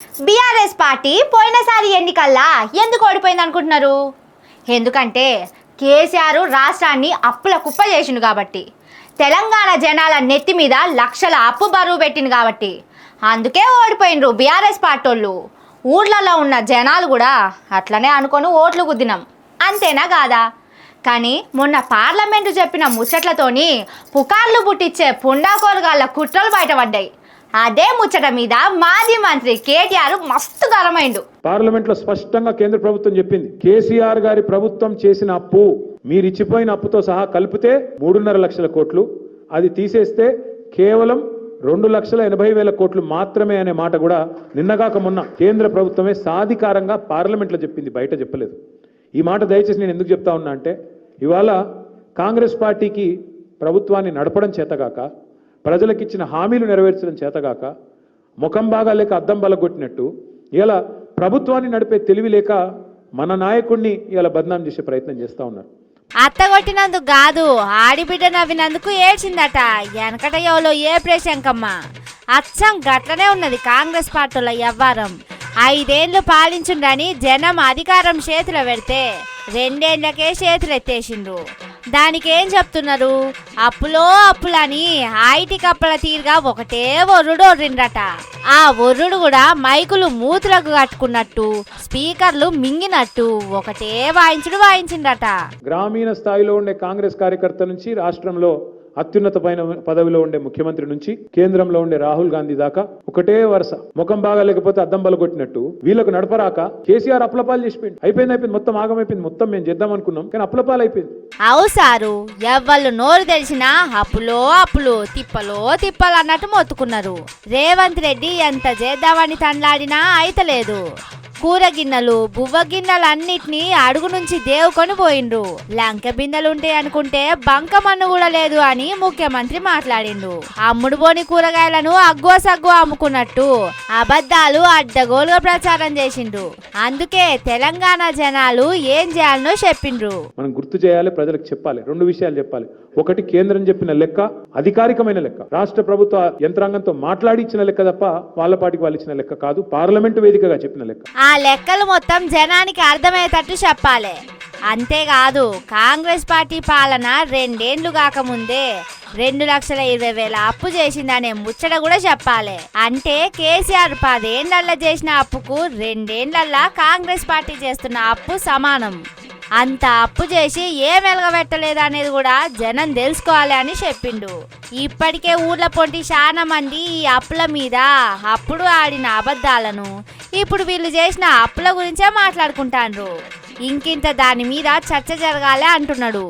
BRS party పోయినసారి ఎన్నికల్లా ఎందుకు ఓడిపోయింది అనుకుంటున్నారు? ఎందుకంటే కేసీఆర్ రాష్ట్రాన్ని అప్పుల కుప్ప చేసిండు కాబట్టి, తెలంగాణ జనాల నెత్తి మీద లక్షల అప్పు బరువు పెట్టింది కాబట్టి అందుకే ఓడిపోయినరు బీఆర్ఎస్ పార్టీ వాళ్ళు. ఊర్లలో ఉన్న జనాలు కూడా అట్లనే అనుకొని ఓట్లు గుద్దినాం, అంతేనా కాదా? కానీ మొన్న పార్లమెంటు చెప్పిన ముచ్చట్లతోని పుకార్లు పుట్టించే పుండాకోరగాళ్ళ కుట్రలు బయటపడ్డాయి. అదే ముచ్చట మీద మాజీ మంత్రి కేటీఆర్ మస్తు గరమైండు. పార్లమెంట్ లో స్పష్టంగా కేంద్ర ప్రభుత్వం చెప్పింది, కేసీఆర్ గారి ప్రభుత్వం చేసిన అప్పు మీరిచ్చిపోయిన అప్పుతో సహా కలిపితే 3.5 లక్షల కోట్లు, అది తీసేస్తే కేవలం 2,80,000 కోట్లు మాత్రమే అనే మాట కూడా నిన్నగాక మొన్న కేంద్ర ప్రభుత్వమే సాధికారంగా పార్లమెంట్ లో చెప్పింది, బయట చెప్పలేదు. ఈ మాట దయచేసి నేను ఎందుకు చెప్తా ఉన్నా అంటే, ఇవాళ కాంగ్రెస్ పార్టీకి ప్రభుత్వాన్ని నడపడం చేతగాక, ప్రజలకు ఇచ్చిన హామీలు నెరవేర్చడం చేతగాక, ముఖం బాగా లేక అద్దం బలగొట్టినట్టు ఇలా ప్రభుత్వాన్ని నడిపే తెలివి లేక మన నాయకుడిని ఇలా బదనాం చేసే ప్రయత్నం చేస్తూ ఉన్నారు. అత్తగొట్టినందుకు కాదు, ఆడిబిడ్డ నవ్వినందుకు ఏడ్చిందట వెనకట ఎవలో ఏ ప్రేశంకమ్మ. అచ్చం గట్లనే ఉన్నది కాంగ్రెస్ పార్టీల వ్యవహారం. 5 ఏళ్లు పాలించుండని జనం అధికారం చేతిలో పెడితే 2 ఏళ్లకే చేతులు ఎత్తేసిండ్రు. దానికి ఏం చెప్తున్నారు? అప్పులో అప్పులని ఐటీ కప్పల తీరుగా ఒకటే ఒర్రుడు ఒర్రిండ్రట. ఆ ఒర్రుడు కూడా మైకులు మూతులకు కట్టుకున్నట్టు, స్పీకర్లు మింగినట్టు ఒకటే వాయించిండట. గ్రామీణ స్థాయిలో ఉండే కాంగ్రెస్ కార్యకర్త నుంచి రాష్ట్రంలో అత్యున్నత పదవిలో ఉండే ముఖ్యమంత్రి నుంచి కేంద్రంలో ఉండే రాహుల్ గాంధీ దాకా ఒకటే వరుస, ముఖం బాగా లేకపోతే అద్దం బలగొట్టినట్టు వీళ్ళకు నడపరాక కేసీఆర్ అప్లపాలు చేసిపోయింది. అయిపోయింది, మొత్తం ఆగమైపోయింది. మొత్తం మేము చేద్దాం అనుకున్నాం కానీ అప్లపాలు అయిపోయింది. అవుసారు ఎవ్వళ్ళు నోరు తెలిసినా అప్పులో అప్పులు తిప్పలో తిప్పలు అన్నట్టు మొత్తుకున్నారు. రేవంత్ రెడ్డి ఎంత చేద్దామని తండ్లాడినా అయితలేదు. కూర గిన్నెలు బువ్వ గిన్నెలు అన్నిటినీ అడుగు నుంచి దేవుకొని పోయిండ్రు. లంక బిందెలు ఉంటాయి అనుకుంటే బంకమన్ను కూడా లేదు అని ముఖ్యమంత్రి మాట్లాడిండు. అమ్ముడు పోని కూరగాయలను అగ్గువ సగ్గువ అమ్ముకున్నట్టు అబద్ధాలు అడ్డగోలుగా ప్రచారం చేసిండ్రు. అందుకే తెలంగాణ జనాలు ఏం చేయాలనో చెప్పిండ్రు. మనం గుర్తు చేయాలి, ప్రజలకు చెప్పాలి. 2 విషయాలు చెప్పాలి. ఒకటి, కేంద్రం చెప్పిన లెక్క అధికారికమైన లెక్క, రాష్ట్ర ప్రభుత్వ యంత్రాంగంతో మాట్లాడి ఇచ్చిన లెక్క తప్ప వాళ్ళ పాటికి వాళ్ళు ఇచ్చిన లెక్క కాదు, పార్లమెంటు వేదికగా చెప్పిన లెక్క. ఆ లెక్కలు మొత్తం జనానికి అర్థమయ్యేటట్టు చెప్పాలి. అంతేకాదు, కాంగ్రెస్ పార్టీ పాలన 2 ఏళ్లు కాకముందే 2,20,000 అప్పు చేసిందనే ముచ్చట కూడా చెప్పాలి. అంటే కేసీఆర్ 10 ఏళ్లల్లా చేసిన అప్పుకు 2 ఏళ్లల్లా కాంగ్రెస్ పార్టీ చేస్తున్న అప్పు సమానం. అంత అప్పు చేసి ఏం వెలగబెట్టలేదనేది కూడా జనం తెలుసుకోవాలి అని చెప్పిండు. ఇప్పటికే ఊర్ల పొంటి చాలా మంది ఈ అప్పుల మీద అప్పుడు ఆడిన అబద్ధాలను ఇప్పుడు వీళ్ళు చేసిన అప్పుల గురించే మాట్లాడుకుంటాండ్రు. ఇంకింత దాని మీద చర్చ జరగాలి అంటున్నాడు.